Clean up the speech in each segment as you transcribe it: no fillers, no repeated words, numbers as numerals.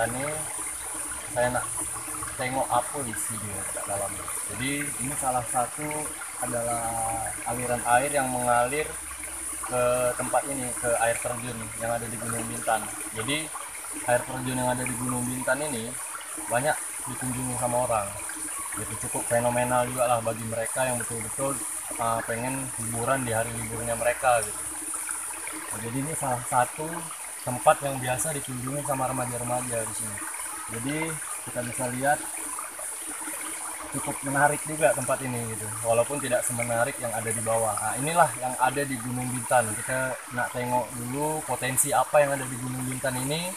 ini saya nak tengok apa isi dia dekat dalamnya. Jadi ini salah satu adalah aliran air yang mengalir ke tempat ini, ke air terjun yang ada di Gunung Bintan. Jadi air terjun yang ada di Gunung Bintan ini banyak dikunjungi sama orang. Itu cukup fenomenal juga lah bagi mereka yang betul-betul pengen hiburan di hari liburnya mereka gitu. Nah, jadi ini salah satu tempat yang biasa dikunjungi sama remaja-remaja di sini. Jadi kita bisa lihat cukup menarik juga tempat ini gitu, walaupun tidak semenarik yang ada di bawah. Nah, inilah yang ada di Gunung Bintan. Kita nak tengok dulu potensi apa yang ada di Gunung Bintan ini.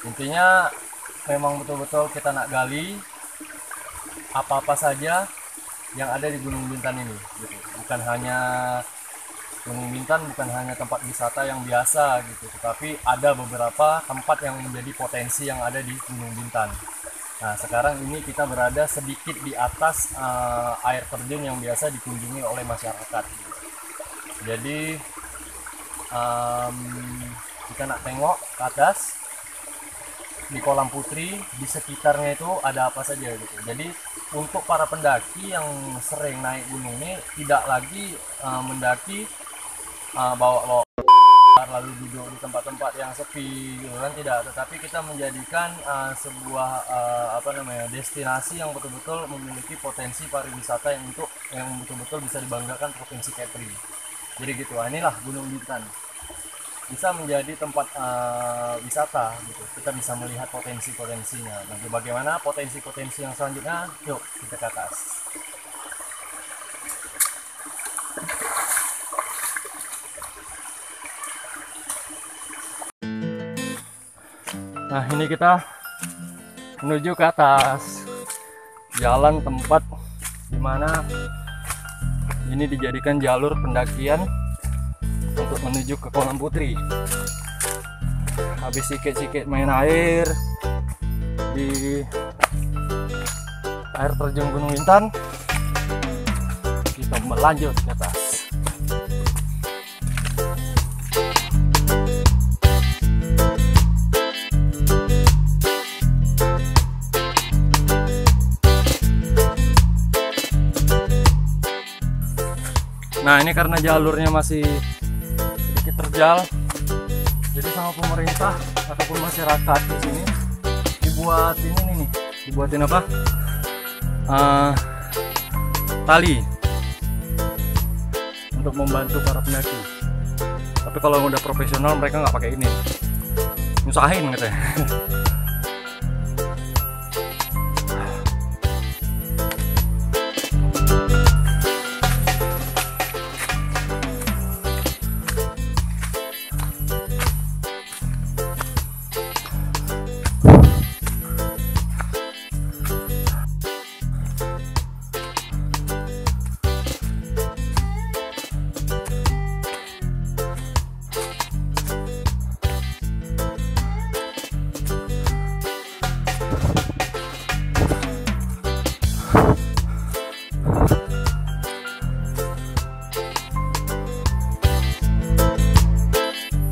Intinya memang betul-betul kita nak gali apa-apa saja yang ada di Gunung Bintan ini gitu. Bukan hanya Gunung Bintan, bukan hanya tempat wisata yang biasa gitu, tetapi ada beberapa tempat yang menjadi potensi yang ada di Gunung Bintan. Nah, sekarang ini kita berada sedikit di atas air terjun yang biasa dikunjungi oleh masyarakat. Jadi kita nak tengok ke atas di Kolam Putri, di sekitarnya itu ada apa saja gitu. Jadi untuk para pendaki yang sering naik gunung ini tidak lagi mendaki bawa lalu duduk di tempat-tempat yang sepi gitu kan, tidak, tetapi kita menjadikan sebuah destinasi yang betul-betul memiliki potensi pariwisata yang betul-betul bisa dibanggakan provinsi Kepri. Jadi gitu, inilah Gunung Bintan bisa menjadi tempat wisata gitu. Kita bisa melihat potensi-potensinya. Nanti bagaimana potensi-potensi yang selanjutnya, yuk kita ke atas. Nah, ini kita menuju ke atas jalan tempat dimana ini dijadikan jalur pendakian untuk menuju ke Kolam Putri. Habis sikit-sikit main air di air terjun Gunung Bintan, kita melanjut ke atas. Nah, ini karena jalurnya masih sedikit terjal, jadi sama pemerintah ataupun masyarakat di sini dibuat ini nih, dibuatin apa? Tali untuk membantu para pendaki. Tapi kalau udah profesional mereka nggak pakai ini, nyusahin katanya.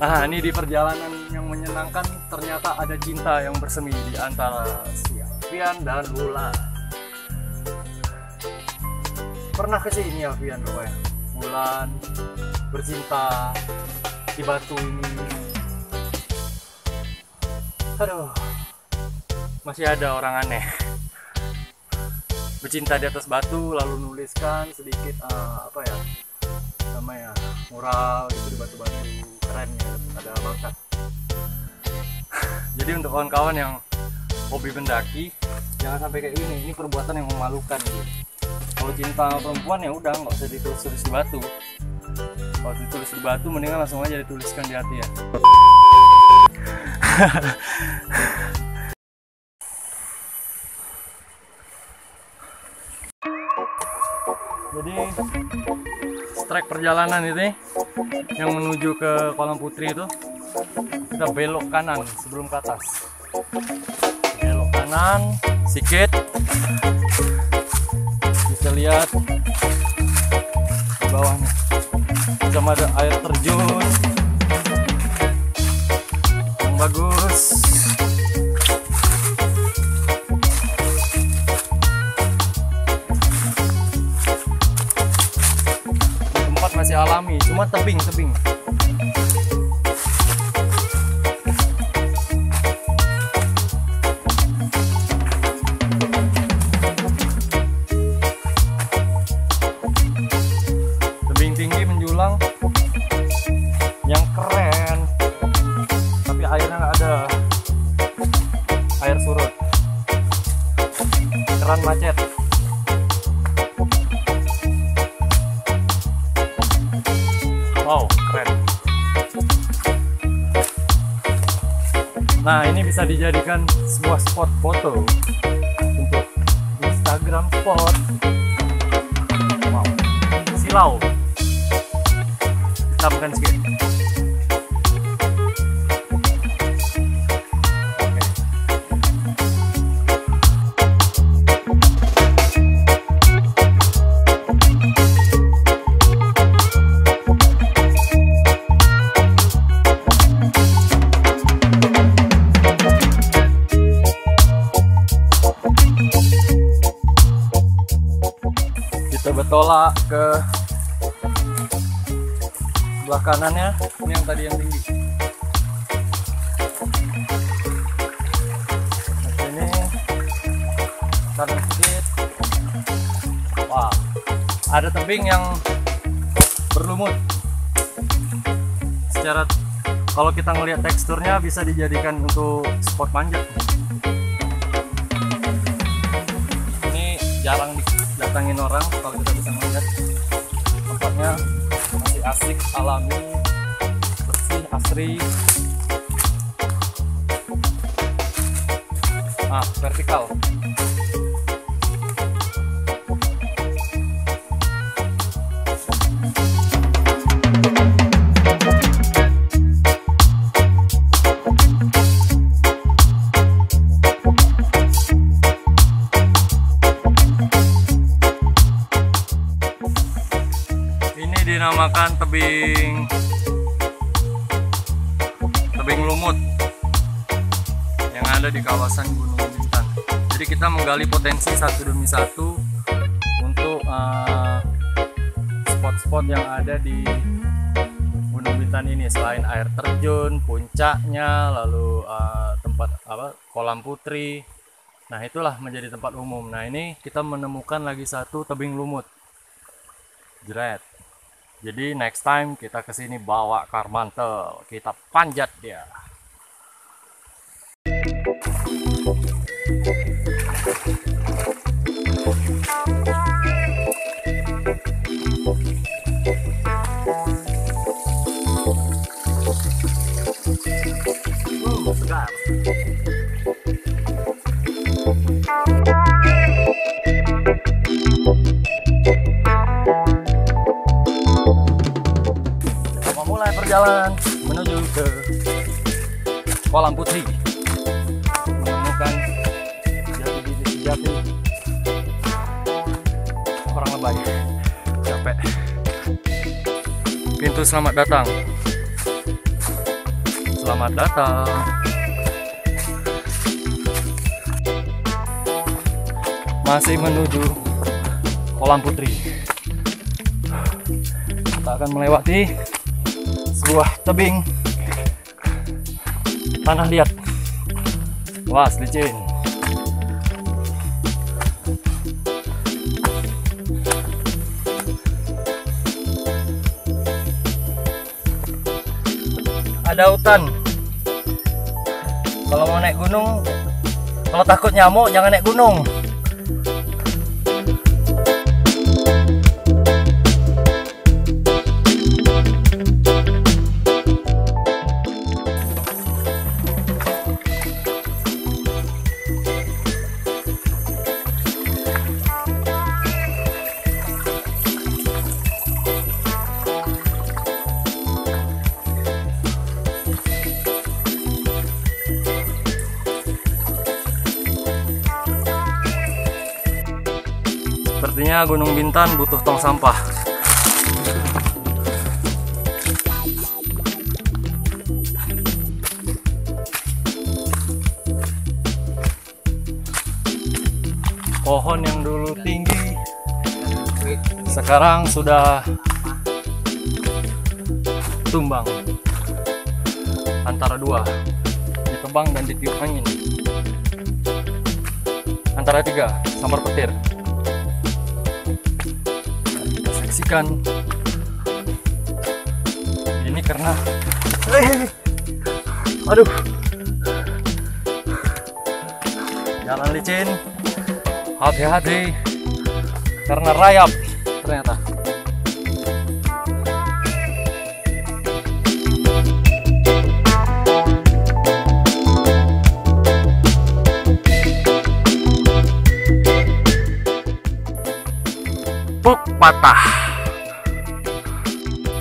Nah, ini di perjalanan yang menyenangkan ternyata ada cinta yang bersemi di antara si Alfian dan Lula. Pernah ke sini Alfian rupanya? Bulan bercinta di batu ini. Aduh, masih ada orang aneh bercinta di atas batu lalu nuliskan sedikit namanya mural gitu di batu-batu. Keren ya, ada bakat. Jadi untuk kawan-kawan yang hobi mendaki, jangan sampai kayak ini perbuatan yang memalukan gitu. Kalau cinta perempuan ya udah nggak usah ditulis di batu. Kalau ditulis di batu mendingan langsung aja dituliskan di hati ya. Jadi trek perjalanan ini yang menuju ke Kolam Putri itu kita belok kanan sebelum ke atas. Belok kanan sedikit, bisa lihat di bawahnya sama ada air terjun yang bagus. masih alami, cuma tebing-tebing. Tebing tinggi menjulang yang keren, tapi airnya nggak ada, air surut, keran macet. Wow, keren. Nah, ini bisa dijadikan sebuah spot foto untuk Instagram spot. Wow, silau. Hitamkan sedikit. Kita bertolak ke sebelah kanannya, ini yang tadi yang tinggi. Nah, sini kanan sedikit. Wah, ada tebing yang berlumut. Secara kalau kita ngelihat teksturnya bisa dijadikan untuk spot manjat. Ini jarang didatangin orang kalau kita bisa melihat tempatnya masih asik, alami, bersih, asri. Nah, vertikal. Dinamakan tebing lumut yang ada di kawasan Gunung Bintang. Jadi kita menggali potensi satu demi satu untuk spot-spot yang ada di Gunung Bintang ini, selain air terjun, puncaknya, lalu tempat kolam putri. Nah, itulah menjadi tempat umum. Nah, ini kita menemukan lagi satu tebing lumut. Jret. Jadi next time kita kesini bawa karmantel, kita panjat dia. Segar. Mulai perjalanan menuju ke kolam putri, menemukan jati orang lebay. Capek. Pintu selamat datang. Selamat datang. Masih menuju kolam putri. Kita akan melewati sebuah tebing tanah liat. Wah, licin. Ada hutan. Kalau mau naik gunung, kalau takut nyamuk jangan naik gunung. Sepertinya Gunung Bintan butuh tong sampah. Pohon yang dulu tinggi sekarang sudah bertumbang antara dua, ditebang dan ditiup angin. Antara tiga, sambar petir. Kita saksikan. Ini karena aduh, jalan licin, hati-hati karena rayap ternyata. Puk patah.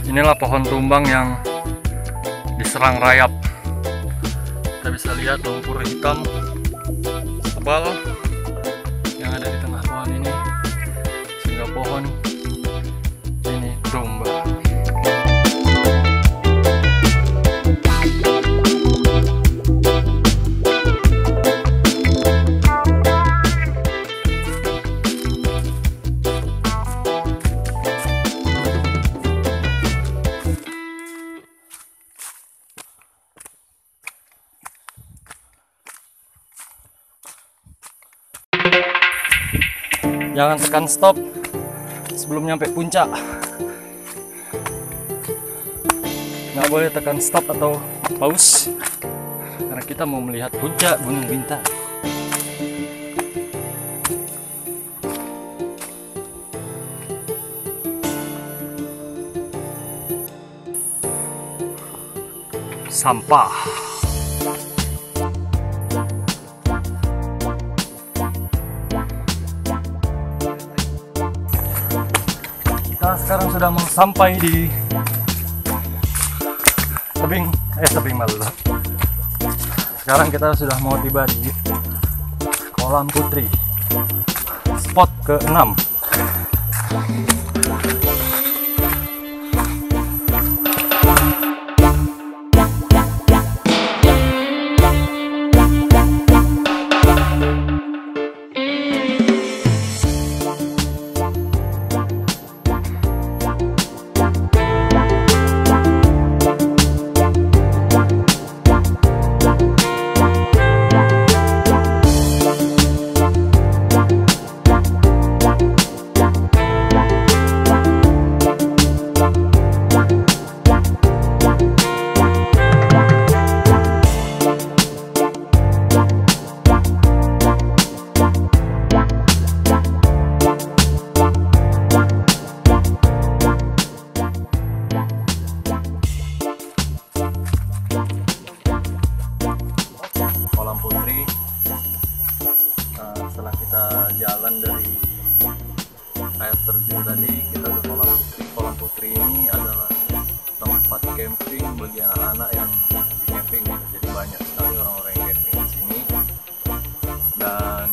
Inilah pohon tumbang yang diserang rayap. Kita bisa lihat lumpur hitam tebal yang ada di tengah pohon ini, sehingga pohon ini tumbang. Jangan tekan stop sebelum nyampe puncak. Nggak boleh tekan stop atau pause karena kita mau melihat puncak Gunung Bintang. Sampah. Kita sekarang sudah mau sampai di tebing malu. Sekarang kita sudah mau tiba di Kolam Putri, spot ke-6. Setelah kita jalan dari air terjun tadi, kita ke Kolam Putri. Kolam Putri ini adalah tempat camping bagi anak-anak yang hobi camping. Jadi banyak sekali orang-orang yang camping di sini. Dan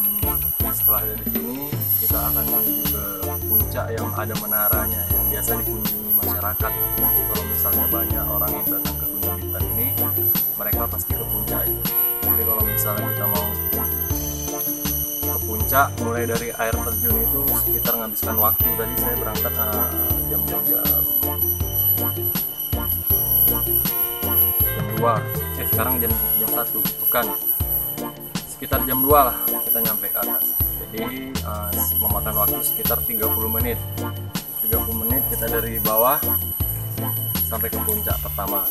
setelah dari sini kita akan menuju ke puncak yang ada menaranya, yang biasa dikunjungi masyarakat. Kalau misalnya banyak orang yang datang ke Gunung Bintang ini, mereka pasti ke puncak itu. Jadi kalau misalnya kita mau puncak mulai dari air terjun itu sekitar menghabiskan waktu. Tadi saya berangkat jam 2, sekarang jam 1, bukan, sekitar jam 2 lah kita nyampe ke atas. Jadi memakan waktu sekitar 30 menit kita dari bawah sampai ke puncak pertama.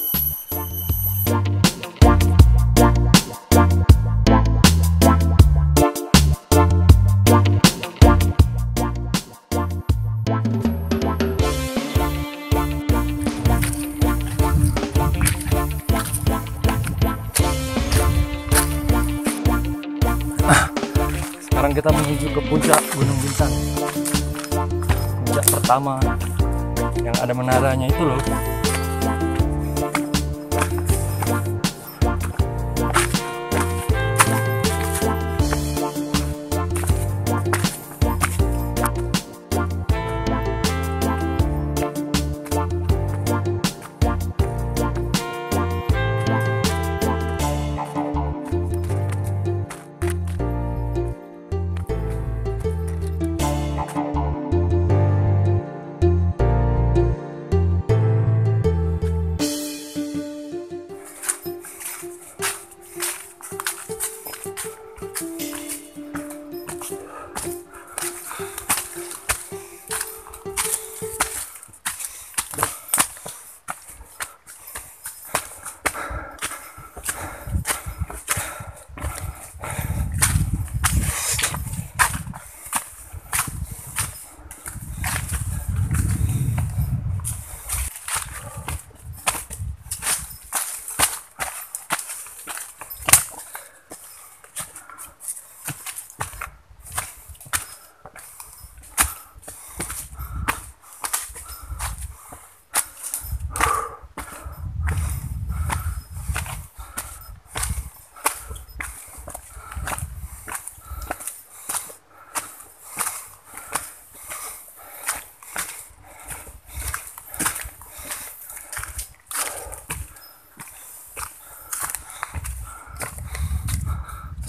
Sekarang kita menuju ke puncak Gunung Bintang, puncak pertama yang ada menaranya itu loh.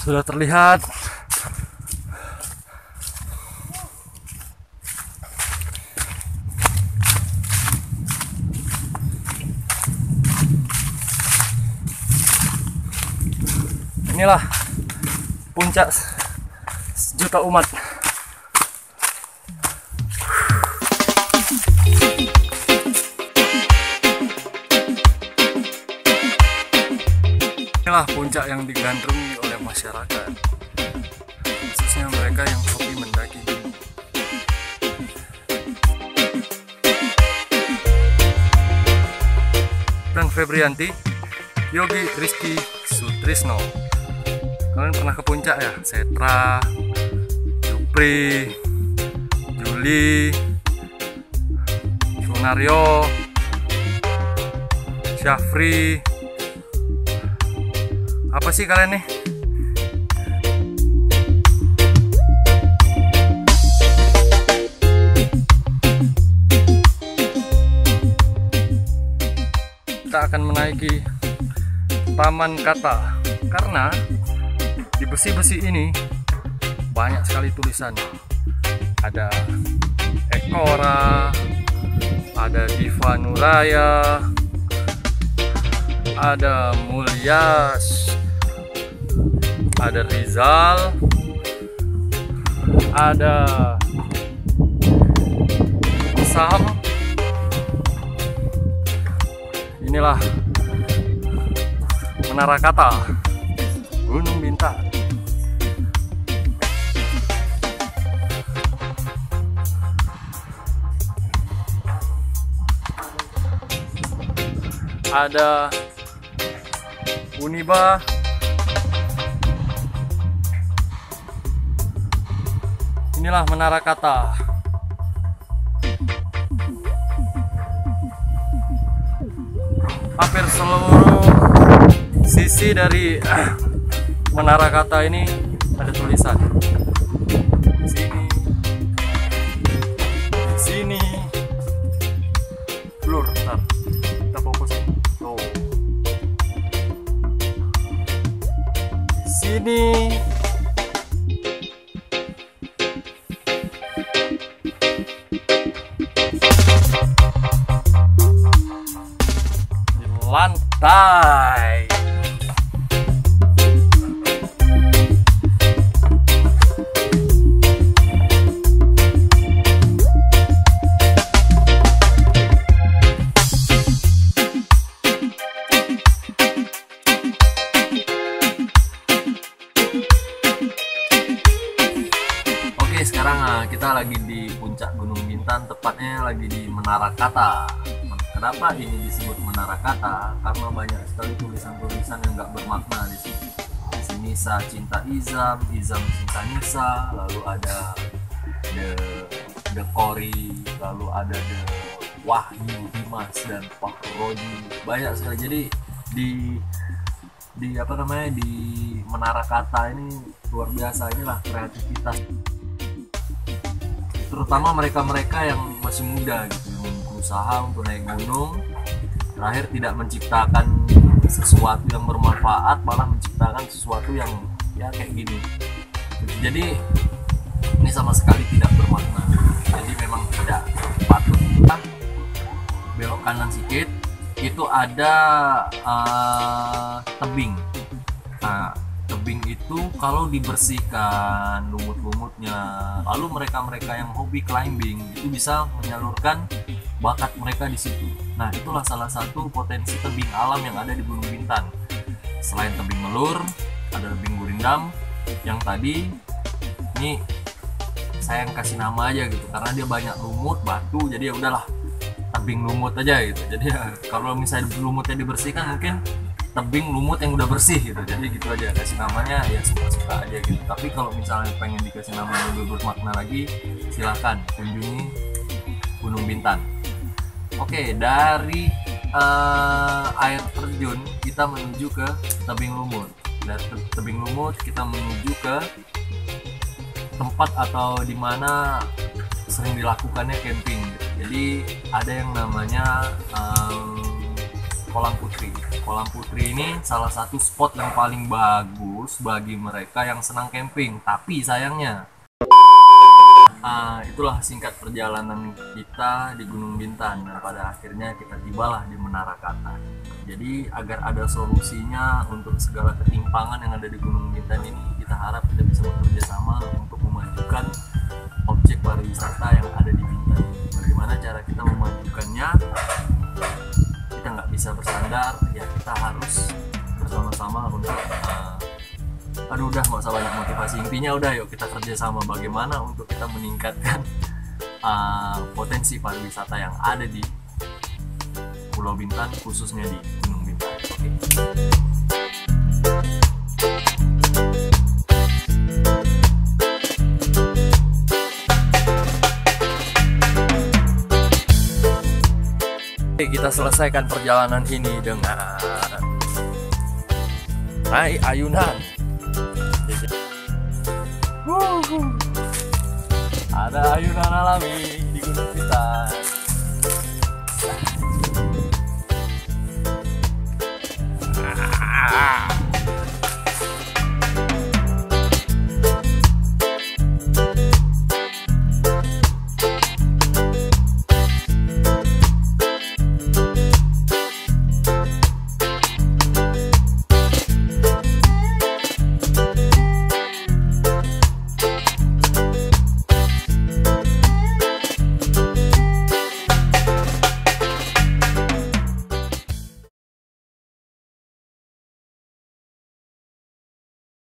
sudah terlihat. Inilah puncak sejuta umat. Inilah puncak yang digandrungi oleh masyarakat, khususnya mereka yang hobi mendaki gunung. Dan Febrianti, Yogi Rizky Sutrisno. Kalian pernah ke puncak ya? Setra, Jupri, Juli, Sunario, Syafri. Apa sih kalian nih? Kita akan menaiki Taman Kata karena di besi-besi ini banyak sekali tulisan. Ada Ekora, ada Diva Nuraya, ada Mulyas, ada Rizal, ada Sam. Inilah Menara Kata, Gunung Bintang. Ada Uniba, inilah Menara Kata. Hampir seluruh sisi dari Menara Kata ini ada tulisan. Di sini, di sini, blur, bentar, kita fokusin. Tuh, di sini. Lantai. Oke, sekarang kita lagi di puncak Gunung Bintang, tepatnya lagi di Menara Kata. Kenapa ini disebut Menara Kata? Karena banyak sekali tulisan-tulisan yang nggak bermakna di sini. Di sini Nisa cinta Izam, Izam cinta Nisa, lalu ada The Kori, lalu ada The Wahyu, Dimas dan Pak Roji. Banyak sekali. Jadi di apa namanya, di Menara Kata ini luar biasa. Inilah kreativitas, terutama mereka-mereka yang masih muda gitu, yang berusaha untuk naik gunung, terakhir tidak menciptakan sesuatu yang bermanfaat, malah menciptakan sesuatu yang ya kayak gini. Jadi ini sama sekali tidak bermakna. Jadi memang tidak patut. Belok kanan sedikit itu ada tebing. Nah, tebing itu kalau dibersihkan lumut-lumutnya, lalu mereka-mereka yang hobi climbing itu bisa menyalurkan bakat mereka di situ. Nah, itulah salah satu potensi tebing alam yang ada di Gunung Bintang. Selain tebing Melur, ada tebing Gurindam yang tadi ini saya yang kasih nama aja gitu, karena dia banyak lumut, batu, jadi ya udahlah tebing lumut aja gitu. Jadi ya, kalau misalnya lumutnya dibersihkan mungkin tebing lumut yang udah bersih gitu, jadi gitu aja kasih namanya, ya suka-suka aja gitu. Tapi kalau misalnya pengen dikasih nama yang lebih bermakna lagi, silahkan kunjungi Gunung Bintang. Oke, dari air terjun kita menuju ke tebing lumut. Dari tebing lumut kita menuju ke tempat atau dimana sering dilakukannya camping gitu. Jadi ada yang namanya Kolam Putri. Kolam Putri ini salah satu spot yang paling bagus bagi mereka yang senang camping. Tapi sayangnya, itulah singkat perjalanan kita di Gunung Bintan. Dan pada akhirnya kita tibalah di Menara Kata. Jadi agar ada solusinya untuk segala ketimpangan yang ada di Gunung Bintan ini, kita harap kita bisa bekerja sama untuk memajukan objek pariwisata yang ada di Bintan. Bagaimana cara kita memajukannya? Kita nggak bisa bersandar, ya kita harus bersama-sama untuk udah nggak usah banyak motivasi, intinya udah yuk kita kerja sama bagaimana untuk kita meningkatkan potensi pariwisata yang ada di Pulau Bintan, khususnya di Gunung Bintan. Oke. Kita selesaikan perjalanan ini dengan naik ayunan. Ada ayunan alami di Gunung Bintan.